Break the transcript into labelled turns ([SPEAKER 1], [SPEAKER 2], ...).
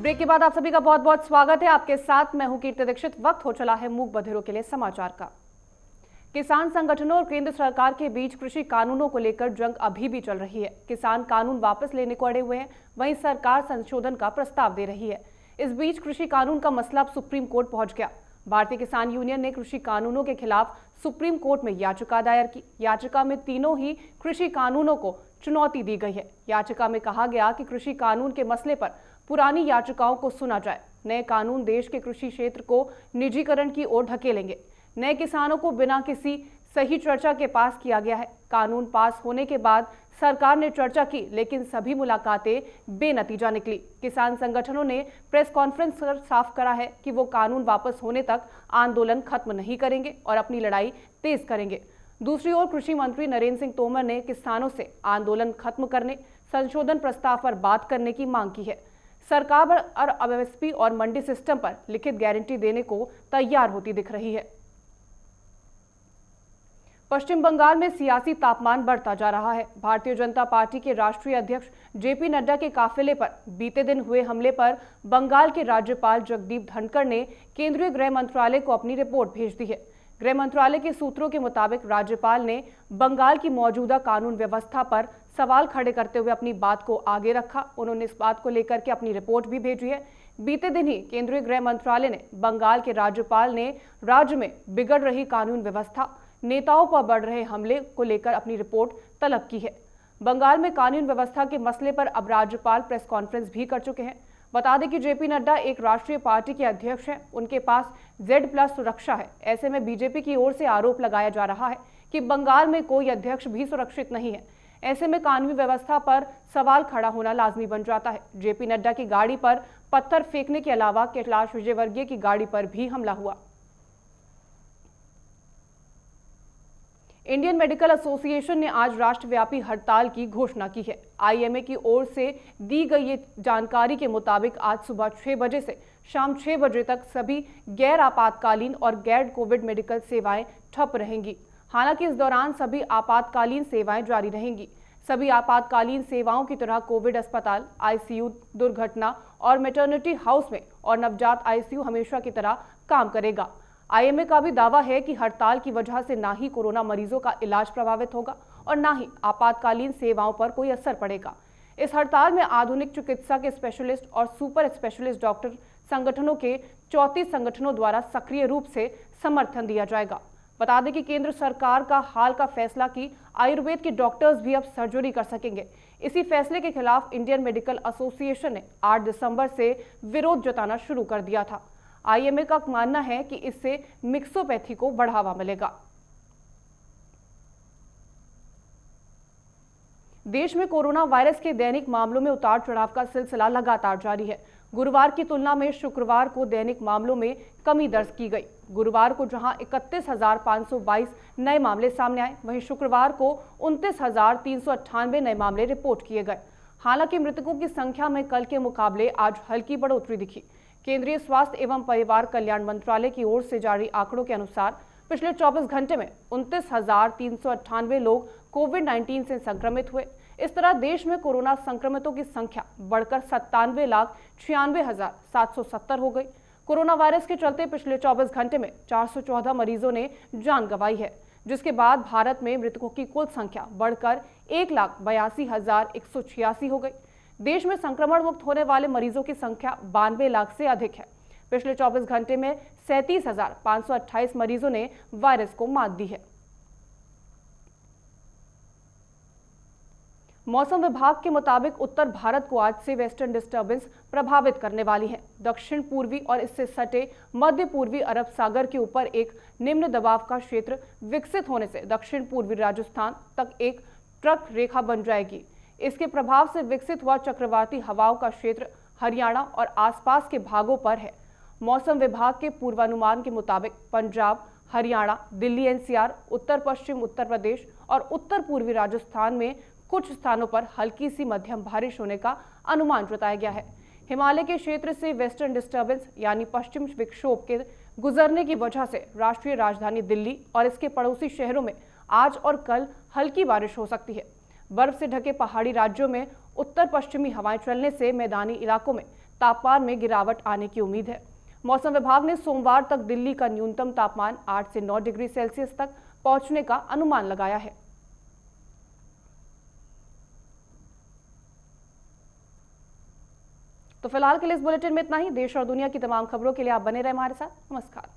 [SPEAKER 1] Break के बाद आप सभी का बहुत बहुत स्वागत है। आपके साथ मैं हूं कीर्ति दीक्षित। वक्त हो चला है मूक बधिरों के लिए समाचार का। किसान संगठनों और केंद्र सरकार के बीच कृषि कानूनों को लेकर जंग अभी भी चल रही है। किसान कानून वापस लेने को अड़े हुए हैं, वहीं सरकार संशोधन का प्रस्ताव दे रही है। इस बीच कृषि कानून का मसला अब सुप्रीम कोर्ट पहुंच गया। भारतीय किसान यूनियन ने कृषि कानूनों के खिलाफ सुप्रीम कोर्ट में याचिका दायर की। याचिका में तीनों ही कृषि कानूनों को चुनौती दी गई है। याचिका में कहा गया कि कृषि कानून के मसले पर पुरानी याचिकाओं को सुना जाए। नए कानून देश के कृषि क्षेत्र को निजीकरण की ओर ढकेलेंगे। नए किसानों को बिना किसी सही चर्चा के पास किया गया है। कानून पास होने के बाद सरकार ने चर्चा की, लेकिन सभी मुलाकातें बेनतीजा निकली। किसान संगठनों ने प्रेस कॉन्फ्रेंस कर साफ करा है कि वो कानून वापस होने तक आंदोलन खत्म नहीं करेंगे और अपनी लड़ाई तेज करेंगे। दूसरी ओर कृषि मंत्री नरेंद्र सिंह तोमर ने किसानों से आंदोलन खत्म करने, संशोधन प्रस्ताव पर बात करने की मांग की है। सरकार और एमएसपी और मंडी सिस्टम पर लिखित गारंटी देने को तैयार होती दिख रही है। पश्चिम बंगाल में सियासी तापमान बढ़ता जा रहा है। भारतीय जनता पार्टी के राष्ट्रीय अध्यक्ष जेपी नड्डा के काफिले पर बीते दिन हुए हमले पर बंगाल के राज्यपाल जगदीप धनखड़ ने केंद्रीय गृह मंत्रालय को अपनी रिपोर्ट भेज दी है। गृह मंत्रालय के सूत्रों के मुताबिक राज्यपाल ने बंगाल की मौजूदा कानून व्यवस्था पर सवाल खड़े करते हुए अपनी बात को आगे रखा। उन्होंने इस बात को लेकर के अपनी रिपोर्ट भी भेजी है। बीते दिन ही केंद्रीय गृह मंत्रालय ने बंगाल के राज्यपाल ने राज्य में बिगड़ रही कानून व्यवस्था, नेताओं पर बढ़ रहे हमले को लेकर अपनी रिपोर्ट तलब की है। बंगाल में कानून व्यवस्था के मसले पर अब राज्यपाल प्रेस कॉन्फ्रेंस भी कर चुके हैं। बता दें कि जेपी नड्डा एक राष्ट्रीय पार्टी के अध्यक्ष हैं। उनके पास Z+ सुरक्षा है। ऐसे में बीजेपी की ओर से आरोप लगाया जा रहा है कि बंगाल में कोई अध्यक्ष भी सुरक्षित नहीं है। ऐसे में कानूनी व्यवस्था पर सवाल खड़ा होना लाजमी बन जाता है। जेपी नड्डा की गाड़ी पर पत्थर फेंकने के अलावा कैलाश विजयवर्गीय की गाड़ी पर भी हमला हुआ। इंडियन मेडिकल एसोसिएशन ने आज राष्ट्रव्यापी हड़ताल की घोषणा की है। आईएमए की ओर से दी गई ये जानकारी के मुताबिक आज सुबह 6 बजे से शाम 6 बजे तक सभी गैर आपातकालीन और गैर कोविड मेडिकल सेवाएं ठप रहेंगी। हालांकि इस दौरान सभी आपातकालीन सेवाएं जारी रहेंगी। सभी आपातकालीन सेवाओं की तरह कोविड अस्पताल, आईसीयू, दुर्घटना और मैटरनिटी हाउस में और नवजात आईसीयू हमेशा की तरह काम करेगा। आईएमए का भी दावा है कि हड़ताल की वजह से ना ही कोरोना मरीजों का इलाज प्रभावित होगा और ना ही आपातकालीन सेवाओं पर कोई असर पड़ेगा। इस हड़ताल में आधुनिक चिकित्सा के स्पेशलिस्ट और सुपर स्पेशलिस्ट डॉक्टर संगठनों के 34 संगठनों द्वारा सक्रिय रूप से समर्थन दिया जाएगा। बता दें कि केंद्र सरकार का हाल का फैसला कि आयुर्वेद के डॉक्टर्स भी अब सर्जरी कर सकेंगे। इसी फैसले के खिलाफ इंडियन मेडिकल एसोसिएशन ने 8 दिसंबर से विरोध जताना शुरू कर दिया था। आईएमए का मानना है कि इससे मिक्सोपैथी को बढ़ावा मिलेगा। देश में कोरोना वायरस के दैनिक मामलों में उतार चढ़ाव का सिलसिला लगातार जारी है। गुरुवार की तुलना में शुक्रवार को दैनिक मामलों में कमी दर्ज की गई। गुरुवार को जहां 31,522 नए मामले सामने आए, वहीं शुक्रवार को 29,398 नए मामले रिपोर्ट किए गए। हालांकि मृतकों की संख्या में कल के मुकाबले आज हल्की बढ़ोतरी दिखी। केंद्रीय स्वास्थ्य एवं परिवार कल्याण मंत्रालय की ओर से जारी आंकड़ों के अनुसार पिछले 24 घंटे में 29,398 लोग कोविड-19 से संक्रमित हुए। इस तरह देश में कोरोना संक्रमितों की संख्या बढ़कर 97,96,770 हो गई। कोरोना वायरस के चलते पिछले 24 घंटे में 414 मरीजों ने जान गंवाई है, जिसके बाद भारत में मृतकों की कुल संख्या बढ़कर 1,82,186 हो गई। देश में संक्रमण मुक्त होने वाले मरीजों की संख्या 92 लाख से अधिक है। पिछले 24 घंटे में 37,528 मरीजों ने वायरस को मात दी है। मौसम विभाग के मुताबिक उत्तर भारत को आज से वेस्टर्न डिस्टर्बेंस प्रभावित करने वाली है। दक्षिण पूर्वी और इससे सटे मध्य पूर्वी अरब सागर के ऊपर एक निम्न दबाव का क्षेत्र विकसित होने से दक्षिण पूर्वी राजस्थान तक एक ट्रक रेखा बन जाएगी। इसके प्रभाव से विकसित हुआ चक्रवाती हवाओं का क्षेत्र हरियाणा और आसपास के भागों पर है। मौसम विभाग के पूर्वानुमान के मुताबिक पंजाब, हरियाणा, दिल्ली एनसीआर, उत्तर पश्चिम उत्तर प्रदेश और उत्तर पूर्वी राजस्थान में कुछ स्थानों पर हल्की सी मध्यम बारिश होने का अनुमान जताया गया है। हिमालय के क्षेत्र से वेस्टर्न डिस्टर्बेंस यानी पश्चिम विक्षोभ के गुजरने की वजह से राष्ट्रीय राजधानी दिल्ली और इसके पड़ोसी शहरों में आज और कल हल्की बारिश हो सकती है। बर्फ से ढके पहाड़ी राज्यों में उत्तर पश्चिमी हवाएं चलने से मैदानी इलाकों में तापमान में गिरावट आने की उम्मीद है। मौसम विभाग ने सोमवार तक दिल्ली का न्यूनतम तापमान 8 से 9 डिग्री सेल्सियस तक पहुंचने का अनुमान लगाया है। तो फिलहाल के लिए इस बुलेटिन में इतना ही। देश और दुनिया की तमाम खबरों के लिए आप बने रहे हमारे साथ। नमस्कार।